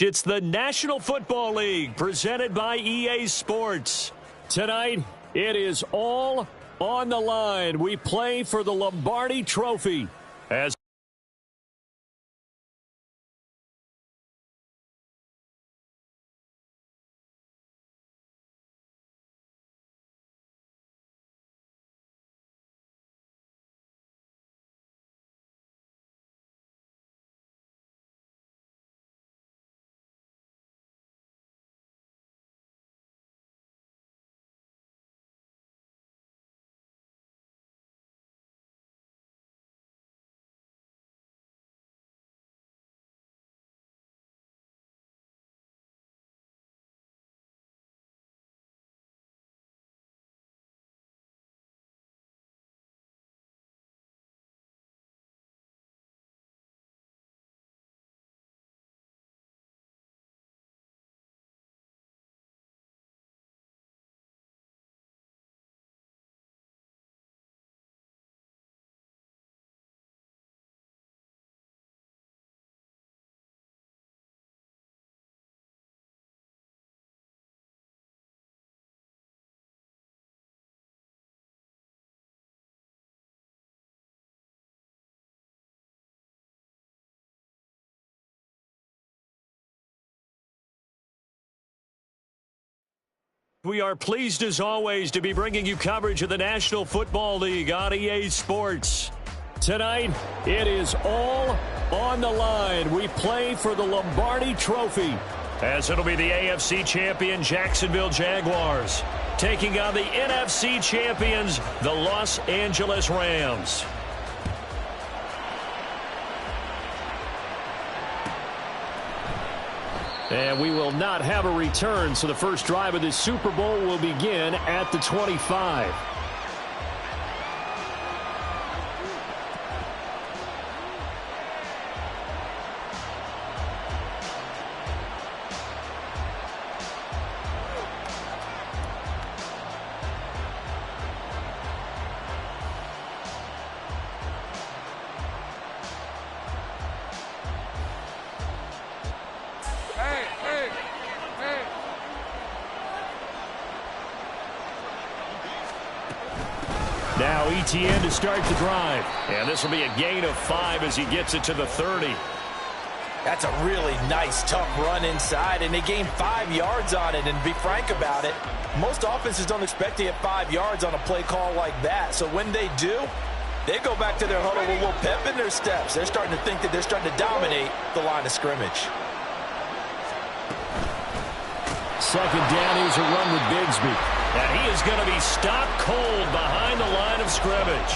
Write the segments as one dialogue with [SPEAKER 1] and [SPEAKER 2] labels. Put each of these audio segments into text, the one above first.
[SPEAKER 1] It's the National Football League presented by EA Sports. Tonight, it is all on the line. We play for the Lombardi Trophy. As we are pleased, as always, to be bringing you coverage of the National Football League on EA Sports. Tonight, it is all on the line. We play for the Lombardi Trophy, as it'll be the AFC champion Jacksonville Jaguars taking on the NFC champions, the Los Angeles Rams. And we will not have a return, so the first drive of this Super Bowl will begin at the 25. Now ETN to start the drive. And this will be a gain of 5 as he gets it to the 30.
[SPEAKER 2] That's a really nice, tough run inside, and they gained 5 yards on it. And to be frank about it, most offenses don't expect to get 5 yards on a play call like that. So when they do, they go back to their huddle with a little pep in their steps. They're starting to think that they're starting to dominate the line of scrimmage.
[SPEAKER 1] Second down, here's a run with Bigsby. And he is going to be stopped cold behind the line of scrimmage.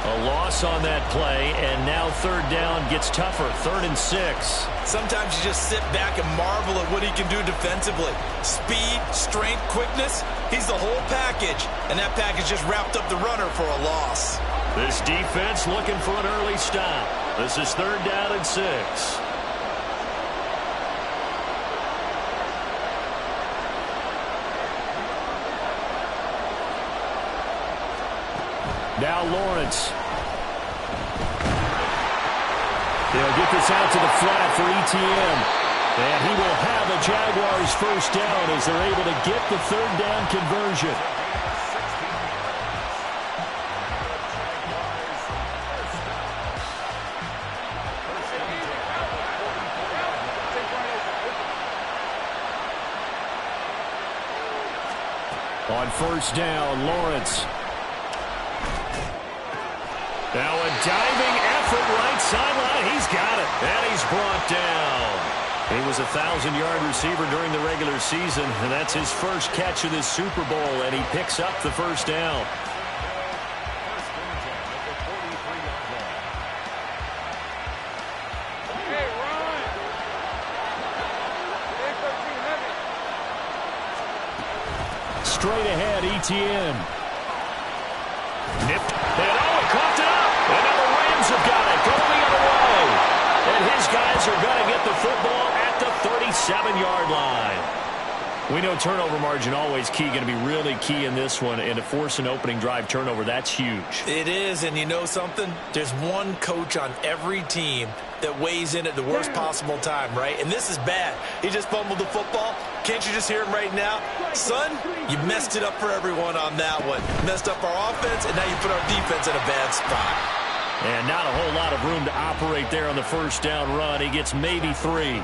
[SPEAKER 1] A loss on that play, and now third down gets tougher, 3rd and 6.
[SPEAKER 2] Sometimes you just sit back and marvel at what he can do defensively. Speed, strength, quickness, he's the whole package. And that package just wrapped up the runner for a loss.
[SPEAKER 1] This defense looking for an early stop. This is 3rd down and 6. Now Lawrence. They'll get this out to the flat for ETN. And he will have a Jaguars first down as they're able to get the 3rd down conversion. On first down, Lawrence. Now a diving effort right sideline. He's got it. And he's brought down. He was a 1,000-yard receiver during the regular season, and that's his first catch of this Super Bowl, and he picks up the first down. Straight ahead, ETN. Nipped. And coughed it up. And now the Rams have got it. Going the other way. And his guys are going to get the football at the 37-yard line. We know turnover margin always key, going to be really key in this one, and to force an opening drive turnover, that's huge.
[SPEAKER 2] It is, and you know something? There's one coach on every team that weighs in at the worst possible time, right? And this is bad. He just fumbled the football. Can't you just hear him right now? Son, you messed it up for everyone on that one. Messed up our offense, and now you put our defense in a bad spot.
[SPEAKER 1] And not a whole lot of room to operate there on the first down run. He gets maybe 3.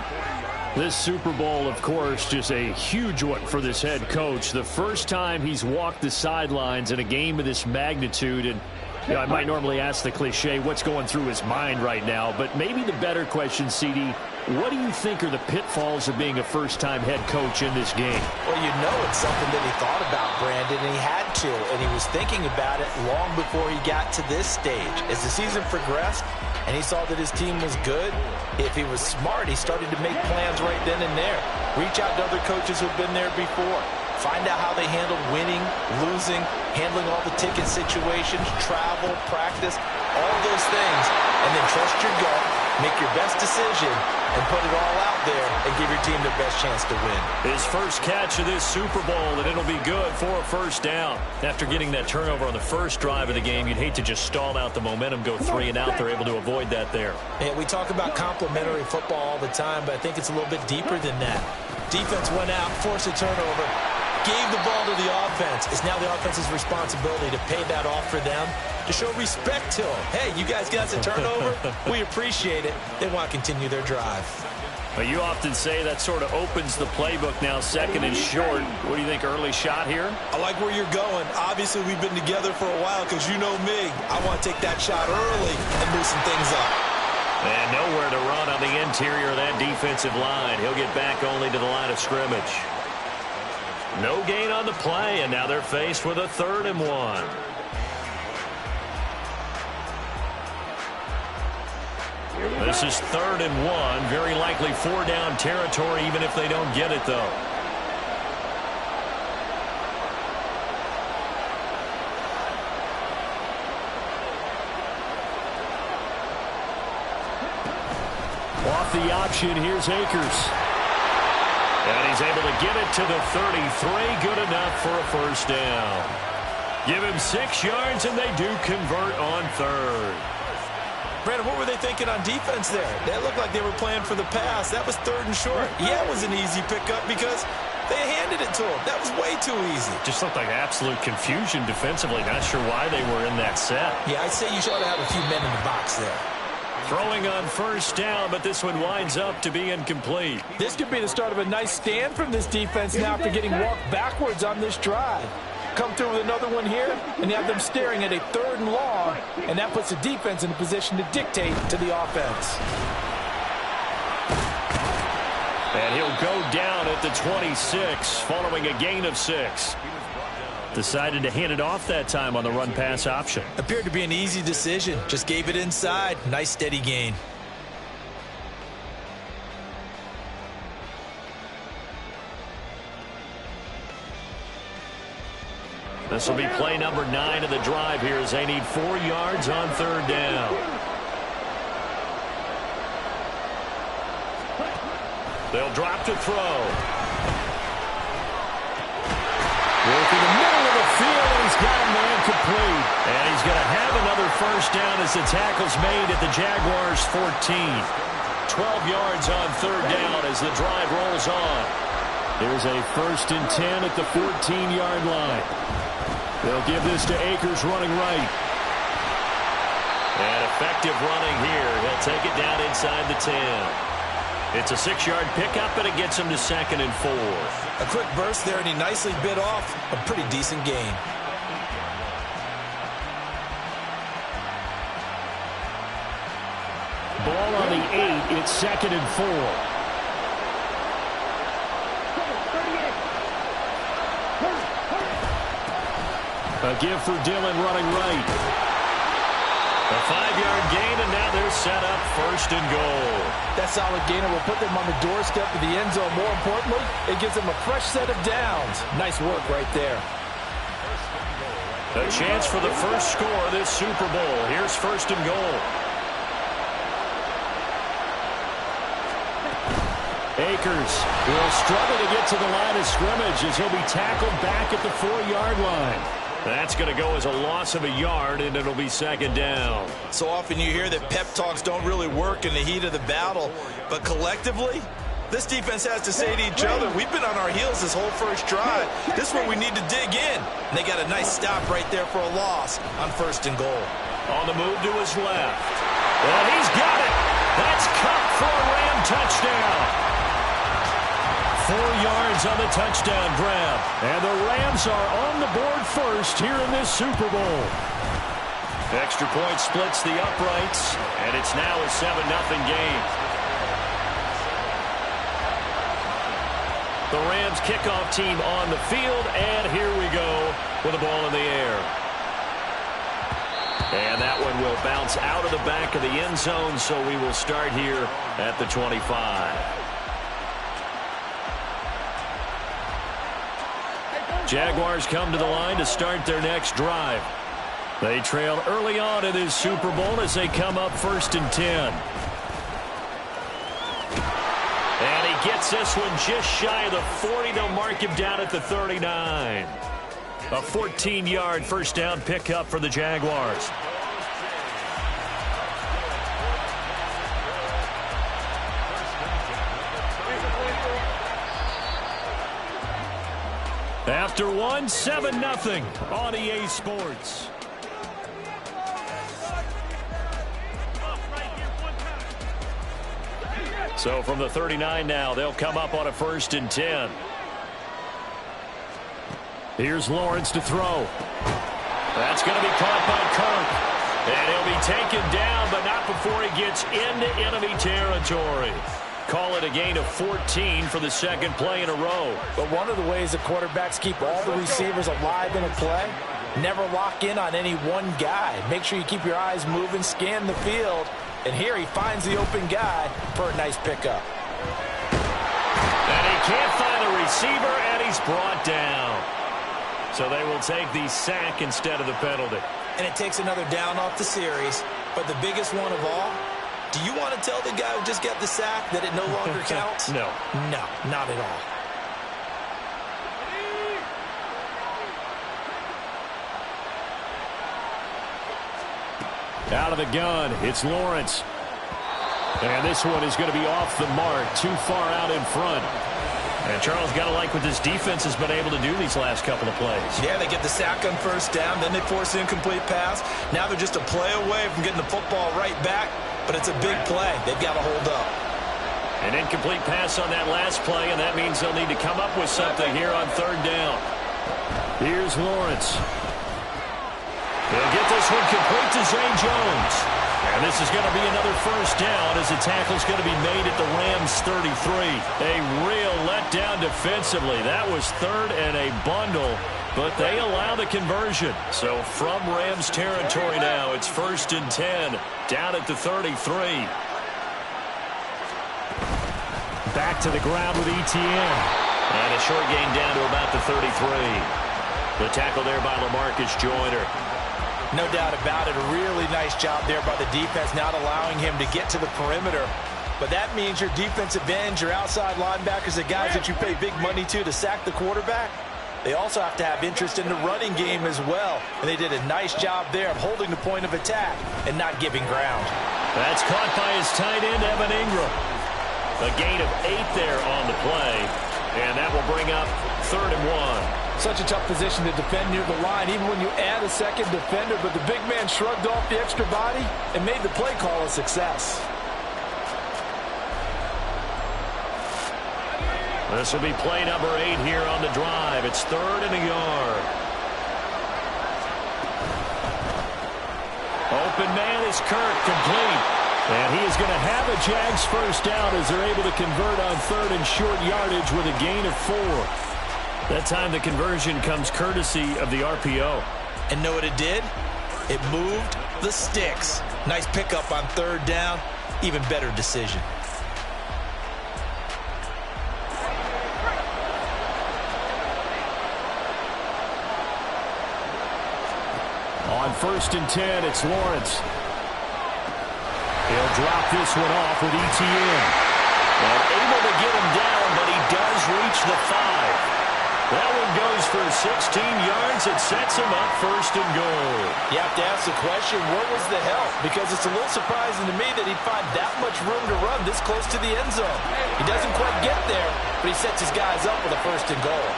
[SPEAKER 1] This Super Bowl, of course, just a huge one for this head coach. The first time he's walked the sidelines in a game of this magnitude. And you know, I might normally ask the cliche, what's going through his mind right now? But maybe the better question, CD, what do you think are the pitfalls of being a first-time head coach in this game?
[SPEAKER 2] Well, you know it's something that he thought about, Brandon, and he had to. And he was thinking about it long before he got to this stage. As the season progressed, and he saw that his team was good, if he was smart, he started to make plans right then and there. Reach out to other coaches who've been there before. Find out how they handled winning, losing, handling all the ticket situations, travel, practice, all those things. And then trust your gut, make your best decision, and put it all out there and give your team their best chance to win.
[SPEAKER 1] His first catch of this Super Bowl, and it'll be good for a first down. After getting that turnover on the first drive of the game, you'd hate to just stall out the momentum, go 3 and out. They're able to avoid that there.
[SPEAKER 2] And we talk about complementary football all the time, but I think it's a little bit deeper than that. Defense went out, forced a turnover, gave the ball to the offense. It's now the offense's responsibility to pay that off for them, to show respect to them. Hey, you guys got a turnover? We appreciate it. They want to continue their drive.
[SPEAKER 1] Well, you often say that sort of opens the playbook now, 2nd and short. What do you think, early shot here?
[SPEAKER 2] I like where you're going. Obviously, we've been together for a while because you know me. I want to take that shot early and loosen things up.
[SPEAKER 1] And nowhere to run on the interior of that defensive line. He'll get back only to the line of scrimmage. No gain on the play, and now they're faced with a 3rd and 1. This is 3rd and 1. Very likely 4-down territory, even if they don't get it, though. Off the option, here's Akers. And he's able to get it to the 33. Good enough for a first down. Give him 6 yards, and they do convert on 3rd.
[SPEAKER 2] Brandon, what were they thinking on defense there? That looked like they were playing for the pass. That was 3rd and short. Yeah, it was an easy pickup because they handed it to him. That was way too easy.
[SPEAKER 1] Just looked like absolute confusion defensively. Not sure why they were in that set.
[SPEAKER 2] Yeah, I'd say you should have a few men in the box there.
[SPEAKER 1] Throwing on first down, but this one winds up to be incomplete.
[SPEAKER 3] This could be the start of a nice stand from this defense now after getting walked backwards on this drive. Come through with another one here, and you have them staring at a 3rd and long, and that puts the defense in a position to dictate to the offense.
[SPEAKER 1] And he'll go down at the 26, following a gain of 6. Decided to hand it off that time on the run-pass option.
[SPEAKER 2] Appeared to be an easy decision. Just gave it inside. Nice steady gain.
[SPEAKER 1] This will be play number 9 of the drive here as they need 4 yards on 3rd down. They'll drop to throw. Working the middle of the field, and he's got a man complete. And he's going to have another first down as the tackle's made at the Jaguars' 14. 12 yards on 3rd down as the drive rolls on. Here's a 1st and 10 at the 14-yard line. They'll give this to Akers running right. And effective running here. He'll take it down inside the 10. It's a 6-yard pickup, and it gets him to 2nd and 4.
[SPEAKER 2] A quick burst there, and he nicely bit off a pretty decent gain.
[SPEAKER 1] Ball on the 8. It's 2nd and 4. A give for Dillon running right. A 5-yard gain, and now they're set up 1st and goal.
[SPEAKER 3] That solid gainer will put them on the doorstep of the end zone. More importantly, it gives them a fresh set of downs. Nice work right there.
[SPEAKER 1] A chance for the first score of this Super Bowl. Here's 1st and goal. Akers will struggle to get to the line of scrimmage as he'll be tackled back at the 4-yard line. That's going to go as a loss of a yard, and it'll be second down.
[SPEAKER 2] So often you hear that pep talks don't really work in the heat of the battle, but collectively, this defense has to say to each other, we've been on our heels this whole first drive. This is where we need to dig in. And they got a nice stop right there for a loss on 1st and goal.
[SPEAKER 1] On the move to his left. And he's got it. That's Kupp for a Ram touchdown. 4 yards on the touchdown grab. And the Rams are on the board first here in this Super Bowl. Extra point splits the uprights, and it's now a 7-0 game. The Rams kickoff team on the field, and here we go with the ball in the air. And that one will bounce out of the back of the end zone, so we will start here at the 25. Jaguars come to the line to start their next drive. They trail early on in this Super Bowl as they come up 1st and 10. And he gets this one just shy of the 40. They'll mark him down at the 39. A 14-yard first down pickup for the Jaguars. After 7-0 on EA Sports. So from the 39 now, they'll come up on a 1st and 10. Here's Lawrence to throw. That's going to be caught by Kirk. And he'll be taken down, but not before he gets into enemy territory. Call it a gain of 14 for the second play in a row.
[SPEAKER 3] But one of the ways the quarterbacks keep all the receivers alive in a play, never lock in on any one guy. Make sure you keep your eyes moving, scan the field. And here he finds the open guy for a nice pickup.
[SPEAKER 1] And he can't find the receiver, and he's brought down. So they will take the sack instead of the penalty.
[SPEAKER 2] And it takes another down off the series. But the biggest one of all, do you want to tell the guy who just got the sack that it no longer counts?
[SPEAKER 1] No.
[SPEAKER 2] No, not at all.
[SPEAKER 1] Out of the gun, it's Lawrence. And this one is going to be off the mark, too far out in front. And Charles, got to like what this defense has been able to do these last couple of plays.
[SPEAKER 2] Yeah, they get the sack on 1st down, then they force an incomplete pass. Now they're just a play away from getting the football right back, but it's a big play. They've got to hold up.
[SPEAKER 1] An incomplete pass on that last play, and that means they'll need to come up with something here on 3rd down. Here's Lawrence. He'll get this one complete to Zay Jones. And this is going to be another 1st down as the tackle's going to be made at the Rams' 33. A real letdown defensively. That was 3rd and a bundle, but they allow the conversion. So from Rams territory now, it's 1st and 10 down at the 33. Back to the ground with ETN. And a short gain down to about the 33. The tackle there by LaMarcus Joyner.
[SPEAKER 2] No doubt about it. A really nice job there by the defense, not allowing him to get to the perimeter. But that means your defensive ends, your outside linebackers, the guys that you pay big money to sack the quarterback, they also have to have interest in the running game as well. And they did a nice job there of holding the point of attack and not giving ground.
[SPEAKER 1] That's caught by his tight end, Evan Ingram. A gain of 8 there on the play. And that will bring up 3rd and 1.
[SPEAKER 3] Such a tough position to defend near the line, even when you add a second defender. But the big man shrugged off the extra body and made the play call a success.
[SPEAKER 1] This will be play number 8 here on the drive. It's 3rd and a yard. Open man is Kirk, complete. And he is going to have a Jags 1st down as they're able to convert on 3rd and short yardage with a gain of 4. That time the conversion comes courtesy of the RPO.
[SPEAKER 2] And know what it did? It moved the sticks. Nice pickup on 3rd down. Even better decision.
[SPEAKER 1] On 1st and 10, it's Lawrence. He'll drop this one off with ETN. And able to get him down, but he does reach the 5. That one goes for 16 yards. It sets him up first and goal.
[SPEAKER 2] You have to ask the question, where was the help? Because it's a little surprising to me that he'd find that much room to run this close to the end zone. He doesn't quite get there, but he sets his guys up with a first and goal.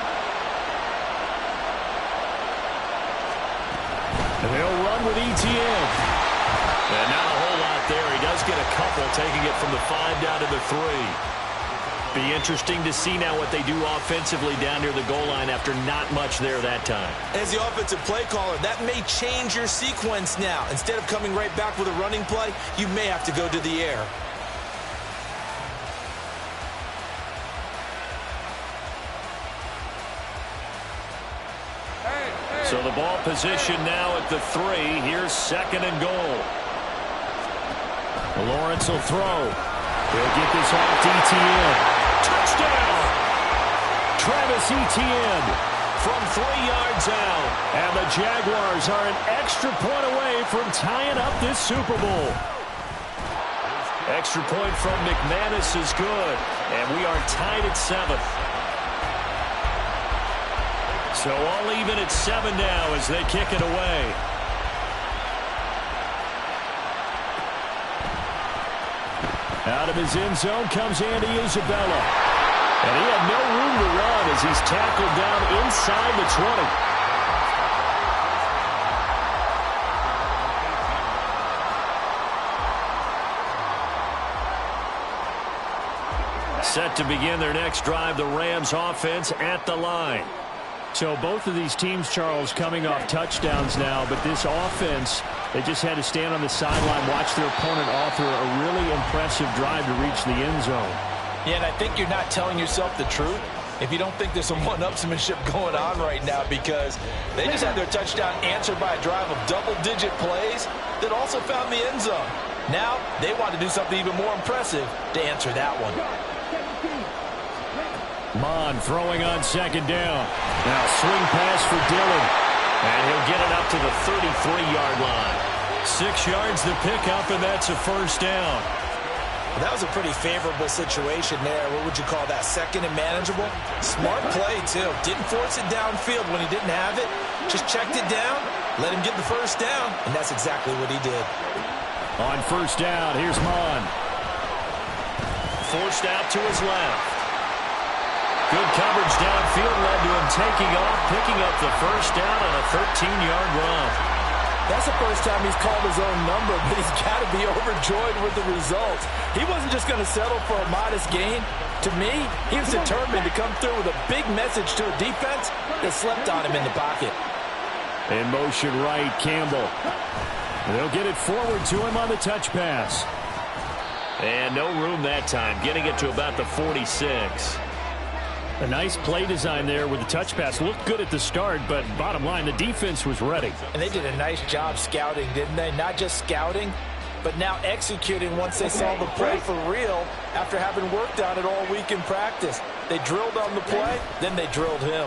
[SPEAKER 1] And they'll run with ETN. And not a whole lot there. He does get a couple, taking it from the 5 down to the 3. Be interesting to see now what they do offensively down near the goal line after not much there that time.
[SPEAKER 2] As the offensive play caller, that may change your sequence now. Instead of coming right back with a running play, you may have to go to the air.
[SPEAKER 1] So the ball position now at the 3. Here's second and goal. Lawrence will throw. He'll get this off to ETN. Touchdown! Travis Etienne from 3 yards out. And the Jaguars are an extra point away from tying up this Super Bowl. Extra point from McManus is good. And we are tied at 7. So all even at 7 now as they kick it away. Out of his end zone comes Andy Isabella. And he had no room to run as he's tackled down inside the 20. Set to begin their next drive, the Rams offense at the line.
[SPEAKER 4] So both of these teams, Charles, coming off touchdowns now, but this offense, they just had to stand on the sideline, watch their opponent author a really impressive drive to reach the end zone.
[SPEAKER 3] Yeah, and I think you're not telling yourself the truth if you don't think there's some one-upsmanship going on right now, because they just had their touchdown answered by a drive of double-digit plays that also found the end zone. Now they want to do something even more impressive to answer that one.
[SPEAKER 1] Mond throwing on second down. Now swing pass for Dillon. And he'll get it up to the 33-yard line. 6 yards the pickup, and that's a first down.
[SPEAKER 2] Well, that was a pretty favorable situation there. What would you call that? Second and manageable? Smart play, too. Didn't force it downfield when he didn't have it. Just checked it down, let him get the first down, and that's exactly what he did.
[SPEAKER 1] On first down, here's Mond. Forced out to his left. Good coverage downfield led to him taking off, picking up the first down on a 13-yard run.
[SPEAKER 3] That's the first time he's called his own number, but he's got to be overjoyed with the results. He wasn't just going to settle for a modest gain. To me, he was determined to come through with a big message to a defense that slept on him in the pocket.
[SPEAKER 1] In motion right, Campbell. They'll get it forward to him on the touch pass. And no room that time, getting it to about the 46.
[SPEAKER 4] A nice play design there with the touch pass. Looked good at the start, but bottom line, the defense was ready.
[SPEAKER 3] And they did a nice job scouting, didn't they? Not just scouting, but now executing once they saw the play for real after having worked on it all week in practice. They drilled on the play, then they drilled him.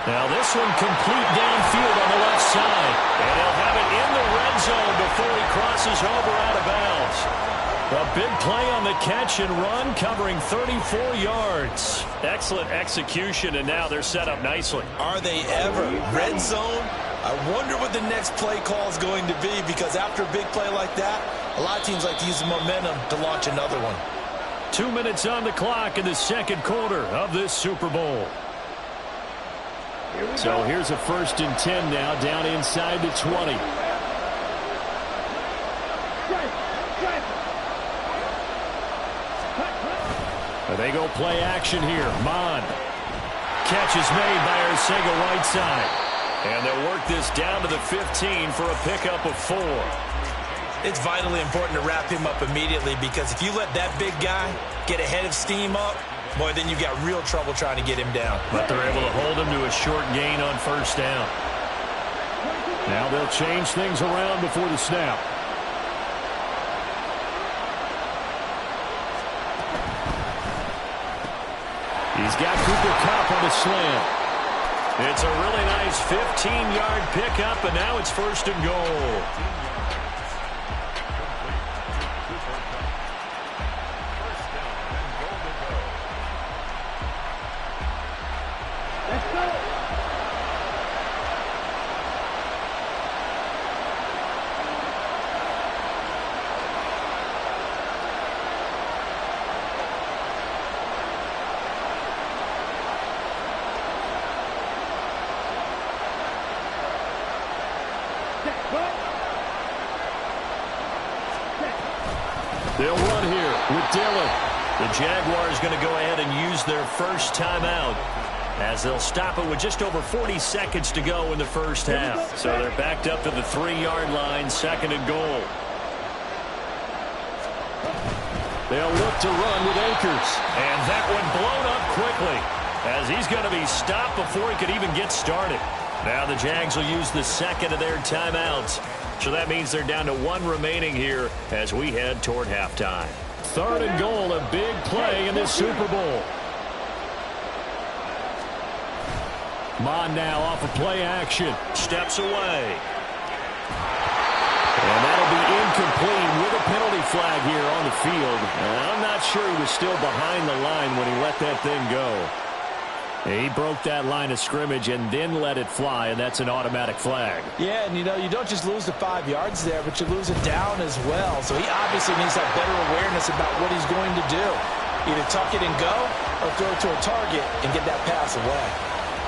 [SPEAKER 1] Now this one complete downfield on the left side. And he'll have it in the red zone before he crosses over out of bounds. A big play on the catch and run, covering 34 yards. Excellent execution, and now they're set up nicely.
[SPEAKER 2] Are they ever? Red zone? I wonder what the next play call is going to be, because after a big play like that, a lot of teams like to use the momentum to launch another one.
[SPEAKER 1] 2 minutes on the clock in the second quarter of this Super Bowl. So here's a 1st and 10 now, down inside the 20. They go play action here. Mond. Catch is made by Arcega-Whiteside. And they'll work this down to the 15 for a pickup of 4.
[SPEAKER 2] It's vitally important to wrap him up immediately, because if you let that big guy get ahead of steam up, boy, then you've got real trouble trying to get him down.
[SPEAKER 1] But they're able to hold him to a short gain on first down. Now they'll change things around before the snap. He's got Cooper Kupp on the slant. It's a really nice 15-yard pickup, and now it's 1st and goal. They'll run here with Dillon. The Jaguars going to go ahead and use their first timeout, as they'll stop it with just over 40 seconds to go in the first half. So they're backed up to the 3-yard line, 2nd and goal. They'll look to run with Akers. And that one blown up quickly, as he's going to be stopped before he could even get started. Now the Jags will use the second of their timeouts. So that means they're down to 1 remaining here as we head toward halftime. 3rd and goal, a big play in this Super Bowl. Mond now off of play action. Steps away. And that'll be incomplete with a penalty flag here on the field. And I'm not sure he was still behind the line when he let that thing go. He broke that line of scrimmage and then let it fly, and that's an automatic flag.
[SPEAKER 3] Yeah, and you don't just lose the 5 yards there, but you lose it down as well. So he obviously needs that better awareness about what he's going to do. Either tuck it and go or throw it to a target and get that pass away.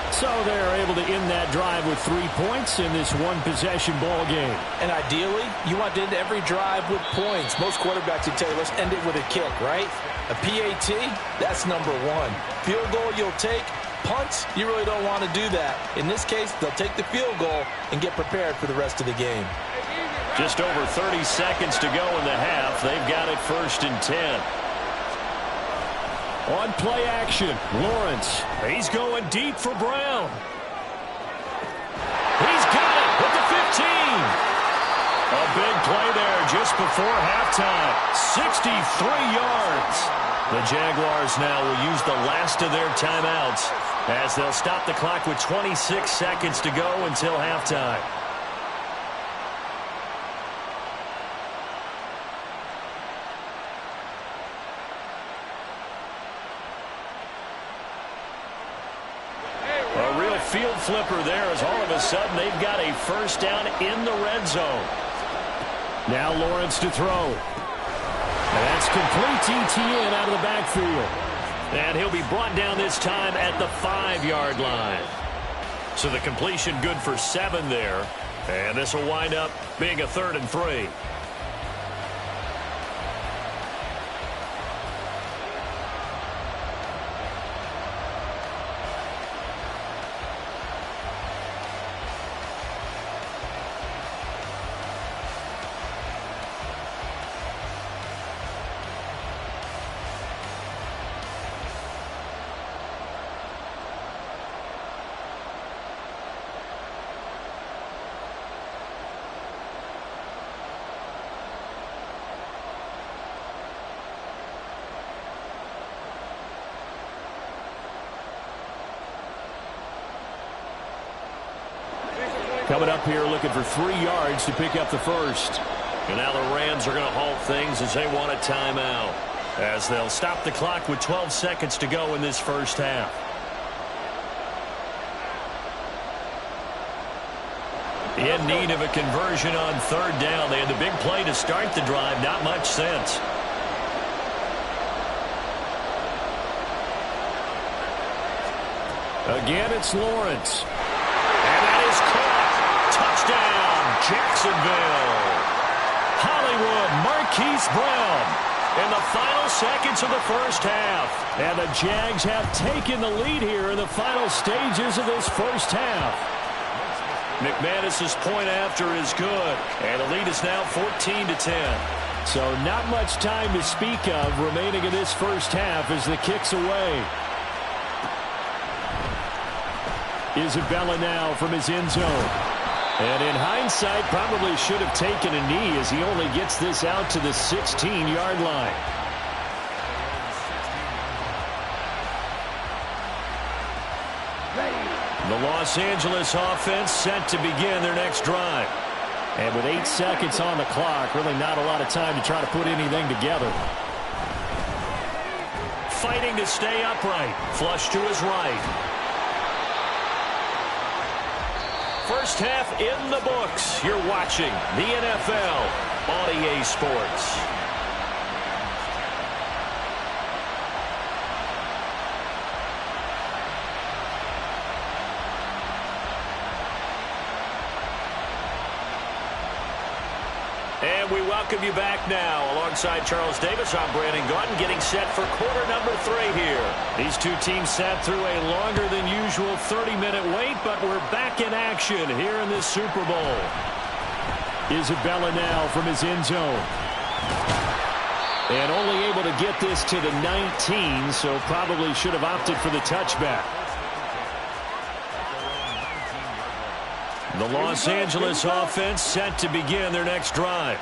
[SPEAKER 1] So they're able to end that drive with 3 points in this one-possession ball game.
[SPEAKER 3] And ideally, you want to end every drive with points. Most quarterbacks would tell you, let's end it with a kick, right? A PAT, that's number 1. Field goal you'll take. Punts, you really don't want to do that. In this case, they'll take the field goal and get prepared for the rest of the game.
[SPEAKER 1] Just over 30 seconds to go in the half. They've got it 1st and 10. On play action, Lawrence. He's going deep for Brown. He's got it with the 15. A big play there just before halftime. 63 yards. The Jaguars now will use the last of their timeouts as they'll stop the clock with 26 seconds to go until halftime. A real field flipper there as all of a sudden they've got a first down in the red zone. Now Lawrence to throw. And that's complete ETN out of the backfield. And he'll be brought down this time at the 5-yard line. So the completion good for 7 there. And this will wind up being a 3rd and 3. Coming up here looking for 3 yards to pick up the first. And now the Rams are going to halt things as they want a timeout, as they'll stop the clock with 12 seconds to go in this first half. In need of a conversion on 3rd down. They had the big play to start the drive. Not much sense. Again, it's Lawrence. And that is caught. Touchdown, Jacksonville. Hollywood Marquise Brown in the final seconds of the first half. And the Jags have taken the lead here in the final stages of this first half. McManus's point after is good. And the lead is now 14-10. So not much time to speak of remaining in this first half as the kick's away. Isabella now from his end zone. And in hindsight, probably should have taken a knee as he only gets this out to the 16-yard line. The Los Angeles offense set to begin their next drive. And with 8 seconds on the clock, really not a lot of time to try to put anything together. Fighting to stay upright. Flush to his right. First half in the books. You're watching the NFL on EA Sports. And we welcome welcome you back now. Alongside Charles Davis, I'm Brandon Gaudin, getting set for quarter number 3 here. These two teams sat through a longer than usual 30-minute wait, but we're back in action here in this Super Bowl. Isabella now from his end zone. And only able to get this to the 19, so probably should have opted for the touchback. The Los Angeles offense set to begin their next drive.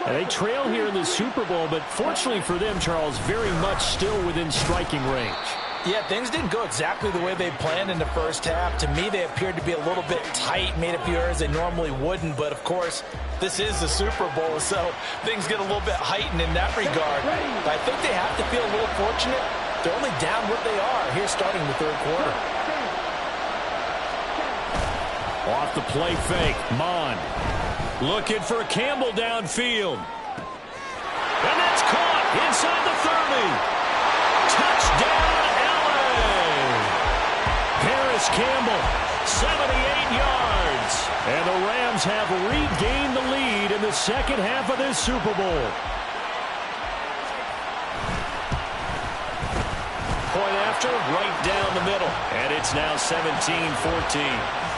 [SPEAKER 1] And they trail here in the Super Bowl, but fortunately for them, Charles, very much still within striking range.
[SPEAKER 3] Yeah, things didn't go exactly the way they planned in the first half. To me, they appeared to be a little bit tight, made a few errors they normally wouldn't. But, of course, this is the Super Bowl, so things get a little bit heightened in that regard. But I think they have to feel a little fortunate. They're only down what they are here starting the third quarter.
[SPEAKER 1] Off the play fake, Mon looking for Campbell downfield. And that's caught inside the 30. Touchdown, L.A. Paris Campbell, 78 yards. And the Rams have regained the lead in the second half of this Super Bowl. Point after, right down the middle. And it's now 17-14.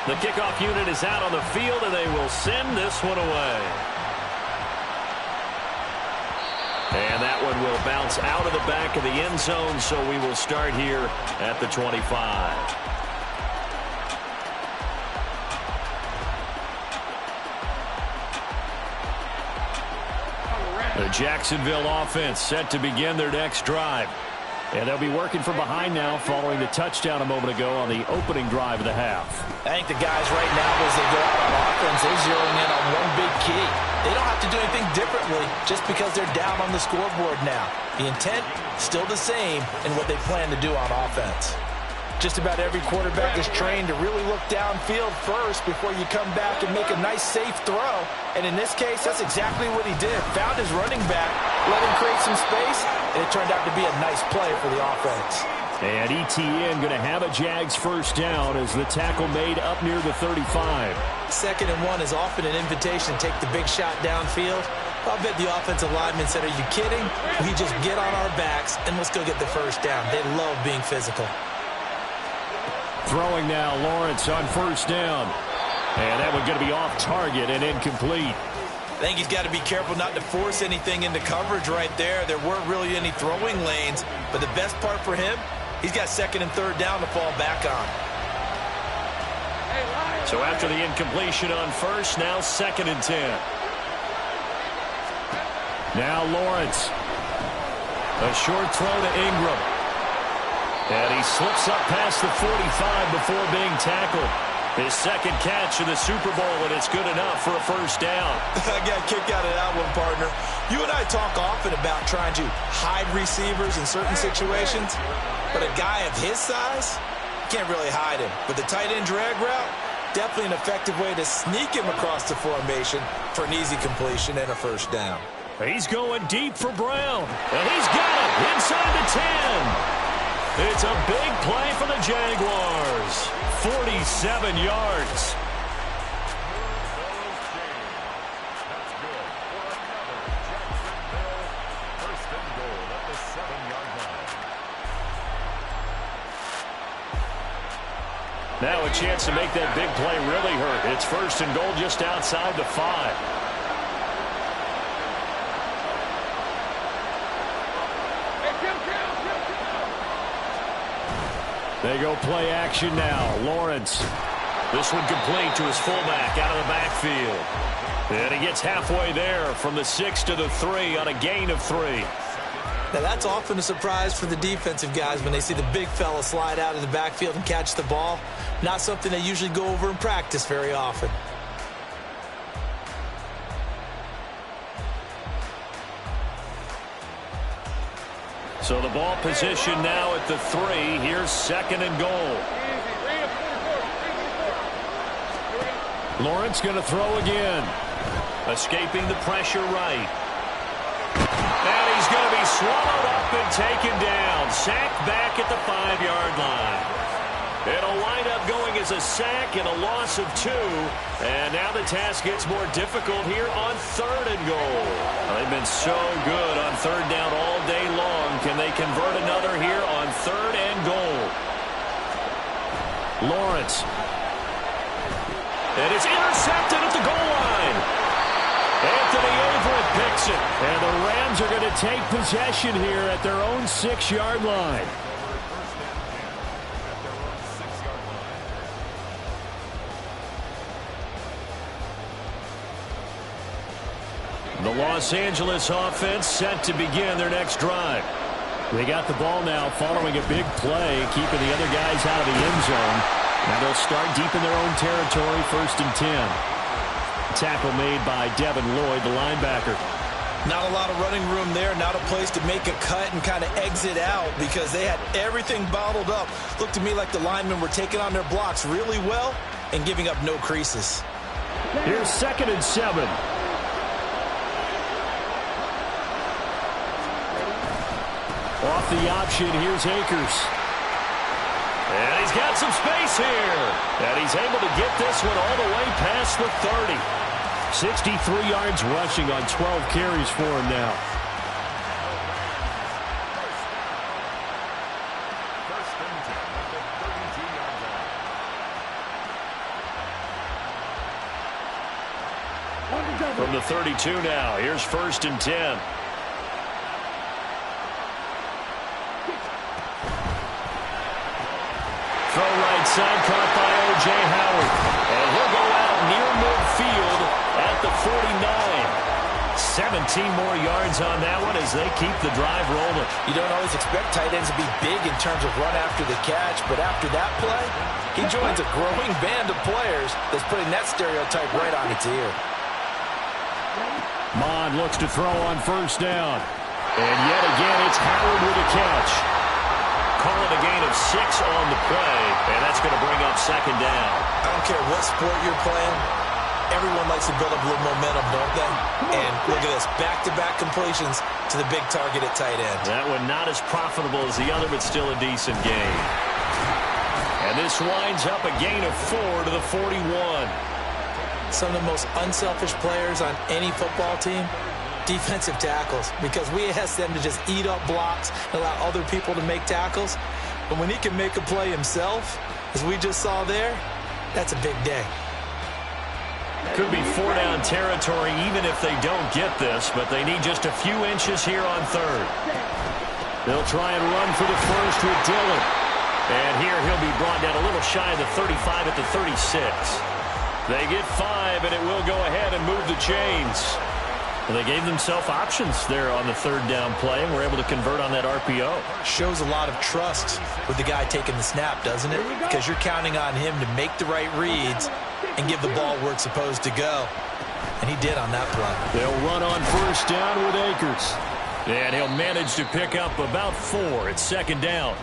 [SPEAKER 1] The kickoff unit is out on the field, and they will send this one away. And that one will bounce out of the back of the end zone, so we will start here at the 25. The Jacksonville offense set to begin their next drive. And they'll be working from behind now following the touchdown a moment ago on the opening drive of the half.
[SPEAKER 3] I think the guys right now, as they go out on offense, they're zeroing in on one big key. They don't have to do anything differently just because they're down on the scoreboard now. The intent, still the same in what they plan to do on offense. Just about every quarterback is trained to really look downfield first before you come back and make a nice, safe throw. And in this case, that's exactly what he did. Found his running back, let him create some space, and it turned out to be a nice play for the offense.
[SPEAKER 1] And ETN going to have a Jags first down as the tackle made up near the 35.
[SPEAKER 3] 2nd and 1 is often an invitation to take the big shot downfield. I'll bet the offensive lineman said, are you kidding? We just get on our backs and let's go get the first down. They love being physical.
[SPEAKER 1] Throwing now, Lawrence on first down. And that one going to be off target and incomplete.
[SPEAKER 3] I think he's got to be careful not to force anything into coverage right there. There weren't really any throwing lanes. But the best part for him, he's got 2nd and 3rd down to fall back on.
[SPEAKER 1] So after the incompletion on first, now 2nd and 10. Now Lawrence. A short throw to Ingram. And he slips up past the 45 before being tackled. His second catch in the Super Bowl, and it's good enough for a first down.
[SPEAKER 3] I got a kick out of that one, partner. You and I talk often about trying to hide receivers in certain situations, but a guy of his size, can't really hide him. But the tight end drag route, definitely an effective way to sneak him across the formation for an easy completion and a first down.
[SPEAKER 1] He's going deep for Brown, and he's got it inside the 10. It's a big play for the Jaguars. 47 yards. Now a chance to make that big play really hurt. It's 1st and goal just outside the 5. They go play action now. Lawrence. This one complete to his fullback out of the backfield. And he gets halfway there from the 6 to the 3 on a gain of 3.
[SPEAKER 3] Now that's often a surprise for the defensive guys when they see the big fella slide out of the backfield and catch the ball. Not something they usually go over in practice very often.
[SPEAKER 1] So the ball position now at the 3. Here's 2nd and goal. Lawrence going to throw again. Escaping the pressure right. And he's going to be swallowed up and taken down. Sacked back at the 5-yard line. It'll wind up going as a sack and a loss of 2. And now the task gets more difficult here on 3rd and goal. They've been so good on 3rd down all day long. Can they convert another here on 3rd and goal? Lawrence. And it's intercepted at the goal line. Anthony Averett picks it. And the Rams are going to take possession here at their own 6-yard line. The Los Angeles offense set to begin their next drive. They got the ball now following a big play, keeping the other guys out of the end zone. Now they'll start deep in their own territory, 1st and 10. Tackle made by Devin Lloyd, the linebacker.
[SPEAKER 2] Not a lot of running room there, not a place to make a cut and kind of exit out because they had everything bottled up. Looked to me like the linemen were taking on their blocks really well and giving up no creases.
[SPEAKER 1] Here's 2nd and 7. Off the option, here's Akers. And he's got some space here. And he's able to get this one all the way past the 30. 63 yards rushing on 12 carries for him now. From the 32 now, here's 1st and 10. Throw right side, caught by O.J. Howard. And he'll go out near midfield at the 49. 17 more yards on that one as they keep the drive rolling.
[SPEAKER 2] You don't always expect tight ends to be big in terms of run after the catch, but after that play, he joins a growing band of players that's putting that stereotype right on its ear.
[SPEAKER 1] Mond looks to throw on 1st down. And yet again, it's Howard with a catch. Call it a gain of 6 on the play, and that's going to bring up 2nd down.
[SPEAKER 2] I don't care what sport you're playing. Everyone likes to build up a little momentum, don't they? And look at this, back-to-back completions to the big target at tight end.
[SPEAKER 1] That one not as profitable as the other, but still a decent gain. And this winds up a gain of 4 to the 41.
[SPEAKER 2] Some of the most unselfish players on any football team, defensive tackles, because we ask them to just eat up blocks and allow other people to make tackles. But when he can make a play himself, as we just saw there, that's a big day.
[SPEAKER 1] Could be 4-down territory even if they don't get this, but they need just a few inches here on 3rd. They'll try and run for the first with Dillon. And here he'll be brought down a little shy of the 35 at the 36. They get 5, and it will go ahead and move the chains. Well, they gave themselves options there on the 3rd down play, and were able to convert on that RPO.
[SPEAKER 2] Shows a lot of trust with the guy taking the snap, doesn't it? Because you're counting on him to make the right reads and give the ball where it's supposed to go. And he did on that play.
[SPEAKER 1] They'll run on 1st down with Akers. And he'll manage to pick up about 4 at 2nd down.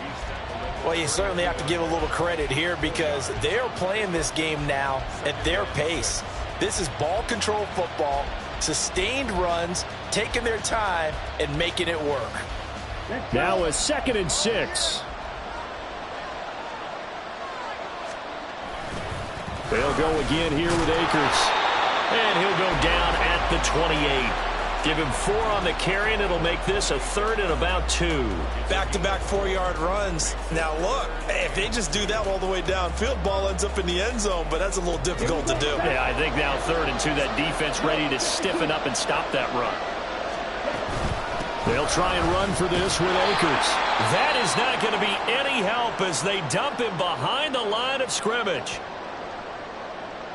[SPEAKER 2] Well, you certainly have to give a little credit here because they're playing this game now at their pace. This is ball control football, sustained runs, taking their time, and making it work.
[SPEAKER 1] Now a 2nd and 6. They'll go again here with Akers. And he'll go down at the 28. Give him 4 on the carry, and it'll make this a 3rd and about 2.
[SPEAKER 2] Back-to-back 4-yard runs. Now, look, if they just do that all the way downfield, ball ends up in the end zone, but that's a little difficult to do.
[SPEAKER 1] Yeah, I think now 3rd and 2, that defense ready to stiffen up and stop that run. They'll try and run for this with Akers. That is not going to be any help as they dump him behind the line of scrimmage.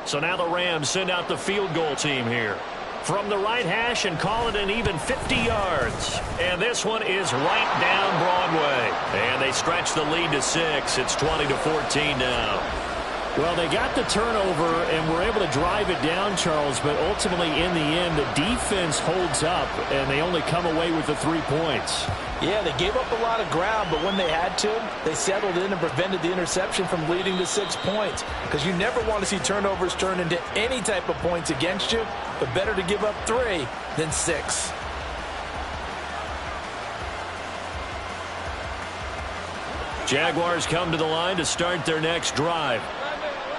[SPEAKER 1] So now the Rams send out the field goal team here from the right hash and call it an even 50 yards. And this one is right down Broadway. And they stretch the lead to 6. It's 20-14 now. Well, they got the turnover and were able to drive it down, Charles, but ultimately in the end, the defense holds up, and they only come away with the 3 points.
[SPEAKER 3] Yeah, they gave up a lot of ground, but when they had to, they settled in and prevented the interception from leading to 6 points. Because you never want to see turnovers turn into any type of points against you, but better to give up 3 than 6.
[SPEAKER 1] Jaguars come to the line to start their next drive.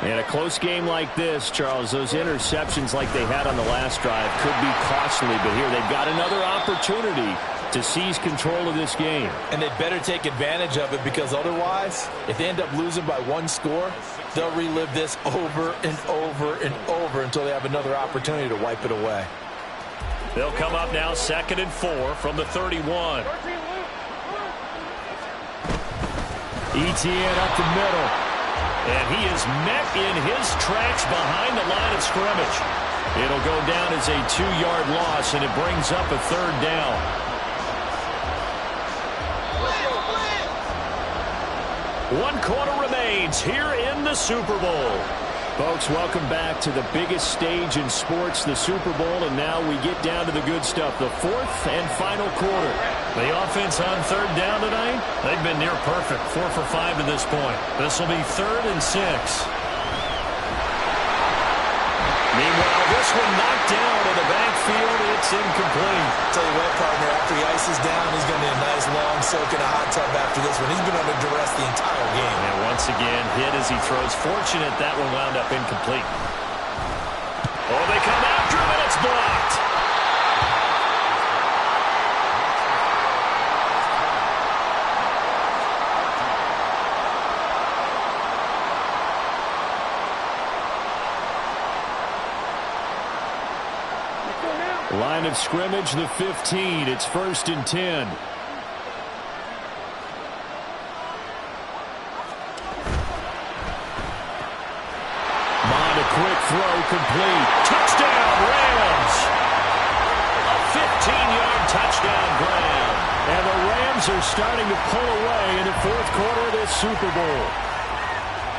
[SPEAKER 4] In a close game like this, Charles, those interceptions like they had on the last drive could be costly, but here they've got another opportunity to seize control of this game.
[SPEAKER 3] And they better take advantage of it, because otherwise, if they end up losing by one score, they'll relive this over and over and over until they have another opportunity to wipe it away.
[SPEAKER 1] They'll come up now 2nd and 4 from the 31. Etienne up the middle. And he is met in his tracks behind the line of scrimmage. It'll go down as a 2-yard loss, and it brings up a 3rd down. One quarter remains here in the Super Bowl.
[SPEAKER 4] Folks, welcome back to the biggest stage in sports, the Super Bowl, and now we get down to the good stuff, the 4th and final quarter.
[SPEAKER 1] The offense on 3rd down tonight, they've been near perfect, 4 for 5 to this point. This will be 3rd and 6. Meanwhile, this one knocked down in the backfield. It's incomplete.
[SPEAKER 3] Tell you what, partner, after he ices down, he's going to need a nice long soak in a hot tub after this one. He's been under duress the entire game.
[SPEAKER 1] And once again, hit as he throws. Fortunate that one wound up incomplete. Oh, they come after him, and it's blocked.
[SPEAKER 4] Line of scrimmage, the 15. It's 1st and 10. Mond, a quick throw, complete.
[SPEAKER 1] Touchdown, Rams! A 15-yard touchdown grab.
[SPEAKER 4] And the Rams are starting to pull away in the 4th quarter of this Super Bowl.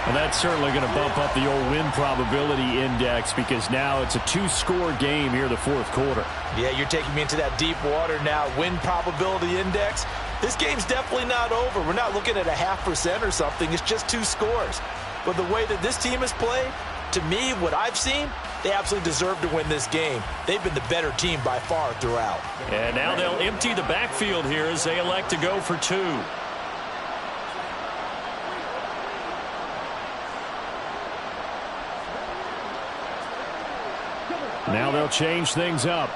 [SPEAKER 4] And that's certainly going to bump up the old win probability index, because now it's a 2-score game here in the 4th quarter.
[SPEAKER 3] Yeah, you're taking me into that deep water now. Win probability index. This game's definitely not over. We're not looking at a 0.5% or something. It's just 2 scores. But the way that this team has played, to me, what I've seen, they absolutely deserve to win this game. They've been the better team by far throughout.
[SPEAKER 1] And now they'll empty the backfield here as they elect to go for 2.
[SPEAKER 4] Now they'll change things up.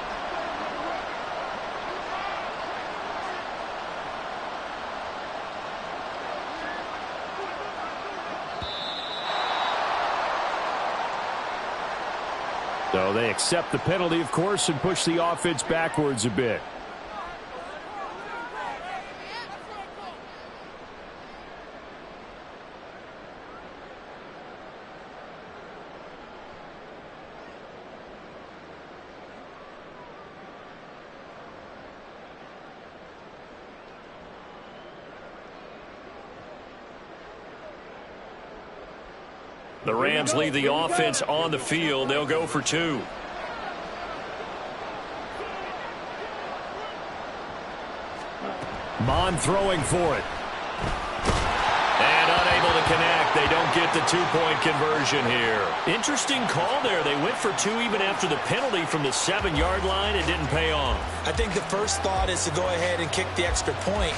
[SPEAKER 4] So they accept the penalty, of course, and push the offense backwards a bit.
[SPEAKER 1] The Rams leave the offense on the field. They'll go for 2.
[SPEAKER 4] Mond throwing for it.
[SPEAKER 1] And unable to connect. They don't get the 2-point conversion here. Interesting call there. They went for 2 even after the penalty from the 7-yard line. It didn't pay off.
[SPEAKER 3] I think the first thought is to go ahead and kick the extra point,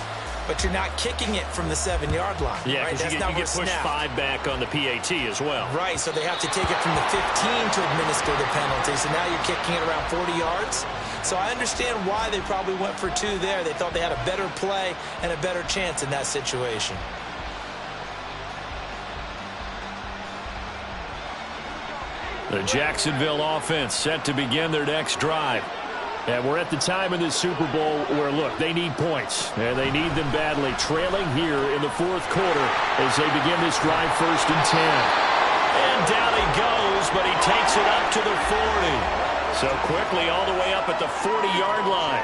[SPEAKER 3] but you're not kicking it from the 7-yard line.
[SPEAKER 1] Yeah,
[SPEAKER 3] right?
[SPEAKER 1] because you get pushed 5 back on the PAT as well.
[SPEAKER 3] Right, so they have to take it from the 15 to administer the penalty. So now you're kicking it around 40 yards. So I understand why they probably went for 2 there. They thought they had a better play and a better chance in that situation.
[SPEAKER 1] The Jacksonville offense set to begin their next drive.
[SPEAKER 4] And we're at the time in this Super Bowl where, look, they need points. And they need them badly. Trailing here in the 4th quarter as they begin this drive, 1st and 10.
[SPEAKER 1] And down he goes, but he takes it up to the 40. So quickly all the way up at the 40-yard line.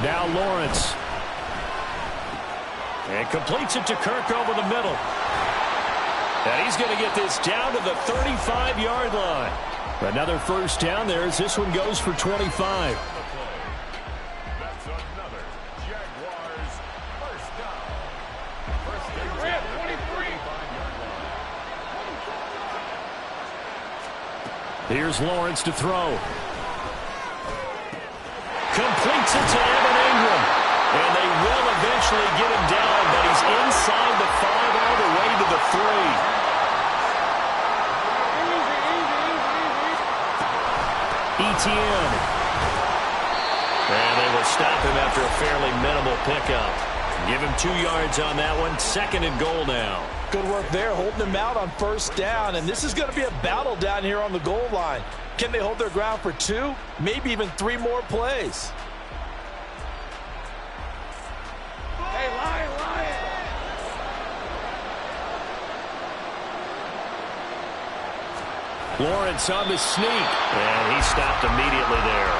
[SPEAKER 4] Now Lawrence.
[SPEAKER 1] And completes it to Kirk over the middle. And he's going to get this down to the 35-yard line.
[SPEAKER 4] Another 1st down there as this one goes for 25.
[SPEAKER 5] That's another Jaguars 1st down. 1st and 10, 25-yard line.
[SPEAKER 4] Here's Lawrence to throw.
[SPEAKER 1] Completes it to Evan Ingram. eventually get him down, but he's inside the 5 all the way to the 3. Etienne. And they will stop him after a fairly minimal pickup. Give him 2 yards on that one. 2nd and goal now.
[SPEAKER 3] Good work there, holding him out on 1st down. And this is going to be a battle down here on the goal line. Can they hold their ground for 2, maybe even 3 more plays?
[SPEAKER 5] Hey, Lion.
[SPEAKER 1] Lawrence on the sneak. And he stopped immediately there.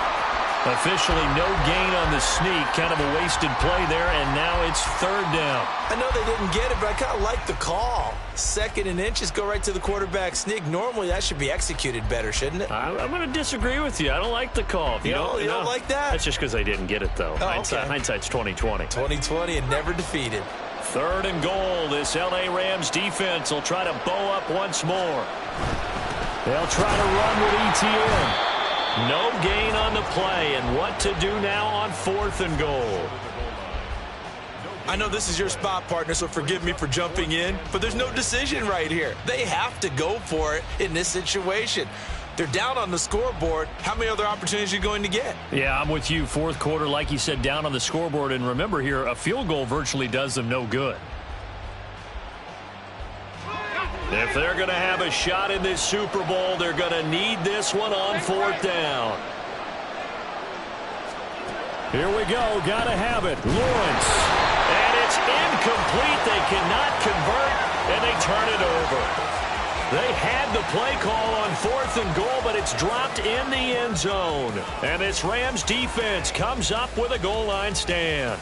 [SPEAKER 1] Officially no gain on the sneak. Kind of a wasted play there, and now it's 3rd down.
[SPEAKER 2] I know they didn't get it, but I kind of like the call. 2nd and inches, go right to the quarterback sneak. Normally, that should be executed better, shouldn't it?
[SPEAKER 1] I'm going to disagree with you. I don't like the call.
[SPEAKER 2] You don't like that?
[SPEAKER 1] That's just because they didn't get it, though.
[SPEAKER 2] Oh, okay.
[SPEAKER 1] Hindsight's 20/20.
[SPEAKER 2] 2020 and never defeated.
[SPEAKER 1] 3rd and goal. This L.A. Rams defense will try to bow up once more. They'll try to run with Etienne. No gain on the play, and what to do now on 4th and goal.
[SPEAKER 2] I know this is your spot, partner, so forgive me for jumping in, but there's no decision right here. They have to go for it in this situation. They're down on the scoreboard. How many other opportunities are you going to get?
[SPEAKER 1] Yeah, I'm with you. 4th quarter, like you said, down on the scoreboard. And remember here, a field goal virtually does them no good. If they're going to have a shot in this Super Bowl, they're going to need this one on 4th down. Here we go. Got to have it. Lawrence. And it's incomplete. They cannot convert, and they turn it over. They had the play call on 4th and goal, but it's dropped in the end zone. And this Rams defense comes up with a goal line stand.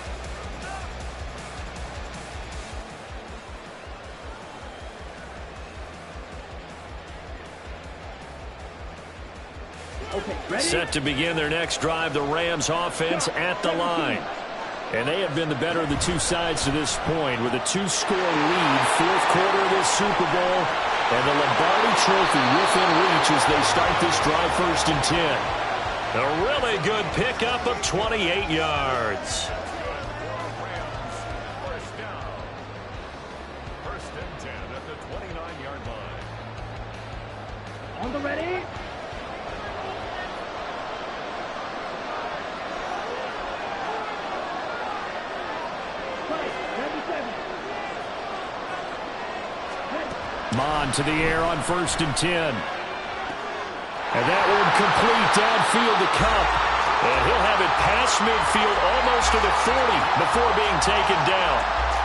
[SPEAKER 1] Set to begin their next drive, the Rams offense at the line. And they have been the better of the 2 sides to this point with a 2-score lead, 4th quarter of this Super Bowl, and the Lombardi Trophy within reach as they start this drive 1st and 10. A really good pickup of 28 yards.
[SPEAKER 5] First down. 1st and 10 at the 29-yard line.
[SPEAKER 6] On the ready.
[SPEAKER 1] Mon to the air on 1st and 10. And that one complete downfield to Kupp. And he'll have it past midfield almost to the 40 before being taken down.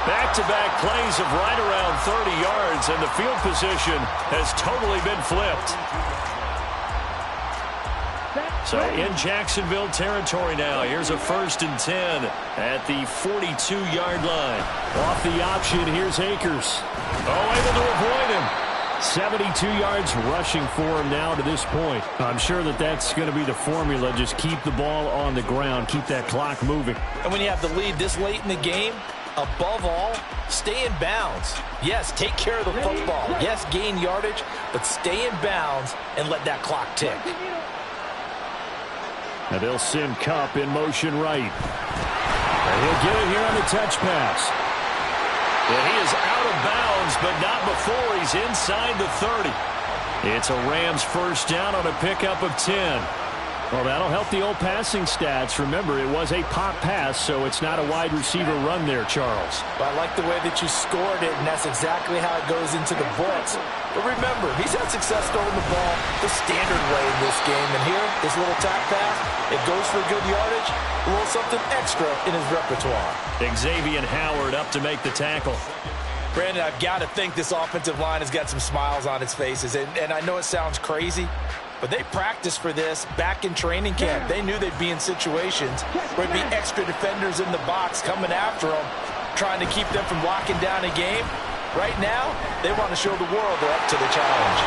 [SPEAKER 1] Back-to-back plays of right around 30 yards, and the field position has totally been flipped. So in Jacksonville territory now. Here's a 1st and 10 at the 42-yard line. Off the option, here's Akers. Oh, able to avoid him. 72 yards rushing for him now to this point. I'm sure that that's going to be the formula. Just keep the ball on the ground. Keep that clock moving.
[SPEAKER 2] And when you have the lead this late in the game, above all, stay in bounds. Yes, take care of the football. Yes, gain yardage, but stay in bounds and let that clock tick.
[SPEAKER 1] And they'll send Kupp in motion right. And he'll get it here on the touch pass. And he is out of bounds, but not before he's inside the 30. It's a Rams 1st down on a pickup of 10. Well, that'll help the old passing stats. Remember, it was a pop pass, so it's not a wide receiver run there, Charles.
[SPEAKER 2] Well, I like the way that you scored it, and that's exactly how it goes into the books. But remember, he's had success throwing the ball the standard way in this game. And here, this little tap pass, it goes for good yardage, a little something extra in his repertoire.
[SPEAKER 1] Xavier Howard up to make the tackle.
[SPEAKER 2] Brandon, I've got to think this offensive line has got some smiles on its faces. And I know it sounds crazy, but they practiced for this back in training camp. They knew they'd be in situations where there'd be extra defenders in the box coming after them, trying to keep them from locking down a game. Right now, they want to show the world they're up to the challenge.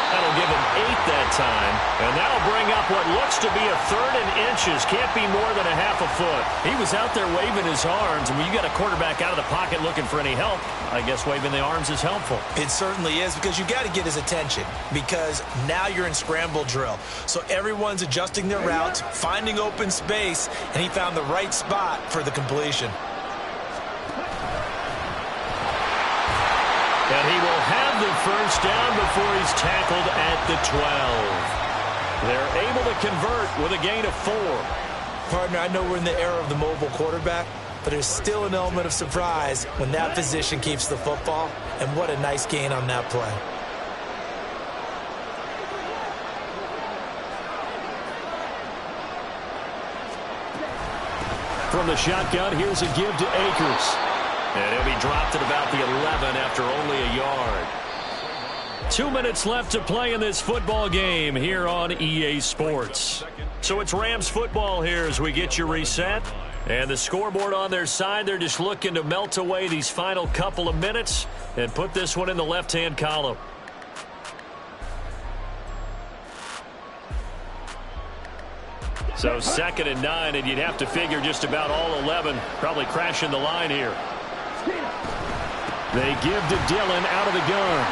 [SPEAKER 1] That'll give him 8 that time, and that'll bring up what looks to be a 3rd and inches. Can't be more than a half a foot. He was out there waving his arms, and when you got a quarterback out of the pocket looking for any help, I guess waving the arms is helpful.
[SPEAKER 2] It certainly is, because you got to get his attention, because now you're in scramble drill. So everyone's adjusting their routes, finding open space, and he found the right spot for the completion.
[SPEAKER 1] first down before he's tackled at the 12. They're able to convert with a gain of 4.
[SPEAKER 2] Partner, I know we're in the era of the mobile quarterback, but there's still an element of surprise when that position keeps the football, and what a nice gain on that play.
[SPEAKER 1] From the shotgun, here's a give to Akers. And he'll be dropped at about the 11 after only a yard. 2 minutes left to play in this football game here on EA Sports. So it's Rams football here as we get you reset. And the scoreboard on their side, they're just looking to melt away these final couple of minutes and put this one in the left-hand column. So 2nd and 9, and you'd have to figure just about all 11 probably crashing the line here. They give to Dillon out of the gun.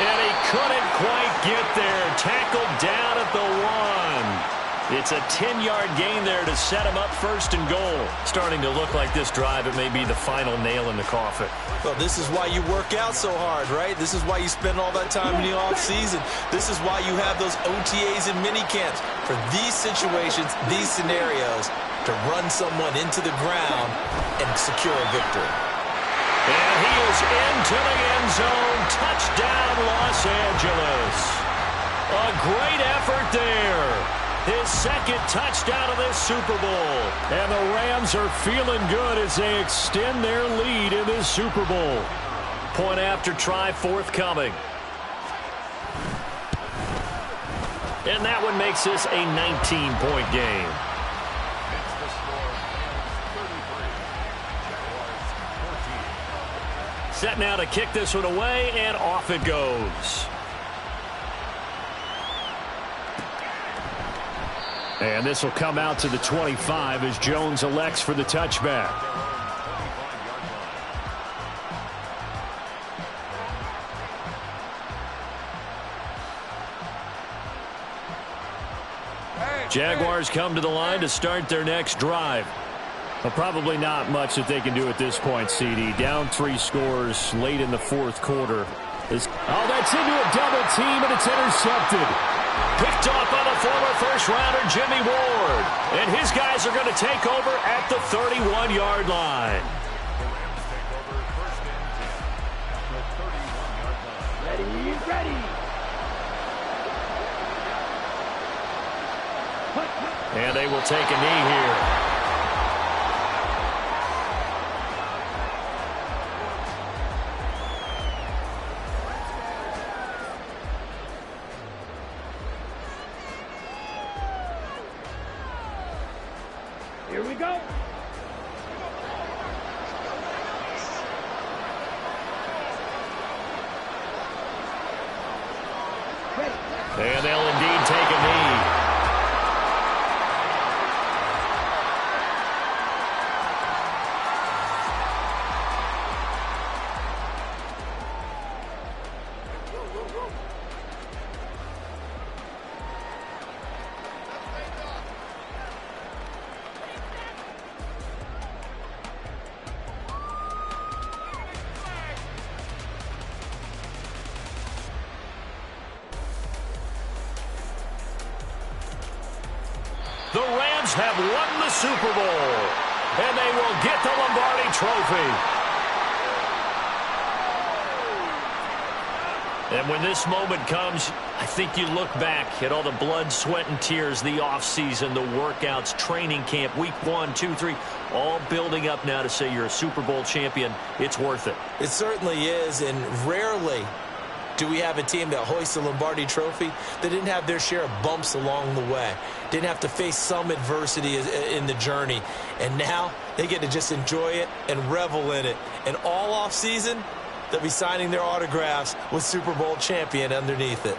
[SPEAKER 1] And he couldn't quite get there. Tackled down at the 1. It's a 10-yard gain there to set him up 1st and goal. Starting to look like this drive, it may be the final nail in the coffin.
[SPEAKER 2] Well, this is why you work out so hard, right? This is why you spend all that time in the offseason. This is why you have those OTAs and mini camps. For these situations, these scenarios, to run someone into the ground and secure a victory.
[SPEAKER 1] And he is into the end zone. Touchdown, Los Angeles. A great effort there. His 2nd touchdown of this Super Bowl. And the Rams are feeling good as they extend their lead in this Super Bowl. Point after try forthcoming. And that one makes this a 19-point game. Set now to kick this one away, and off it goes. And this will come out to the 25 as Jones elects for the touchback. Jaguars come to the line to start their next drive. Well, probably not much that they can do at this point, CD. Down 3 scores late in the 4th quarter. Oh, that's into a double team, and it's intercepted. Picked off by the former first-rounder Jimmy Ward. And his guys are going to take over at the 31-yard line.
[SPEAKER 6] Ready.
[SPEAKER 1] And they will take a knee here.
[SPEAKER 6] Here we go.
[SPEAKER 1] And they'll indeed take a knee. The Rams have won the Super Bowl, and they will get the Lombardi Trophy. And when this moment comes, I think you look back at all the blood, sweat, and tears, the offseason, the workouts, training camp, week 1, 2, 3, all building up now to say you're a Super Bowl champion. It's worth it.
[SPEAKER 2] It certainly is, and rarely do we have a team that hoists the Lombardi Trophy that didn't have their share of bumps along the way, didn't have to face some adversity in the journey, and now they get to just enjoy it and revel in it. And all offseason, they'll be signing their autographs with Super Bowl champion underneath it.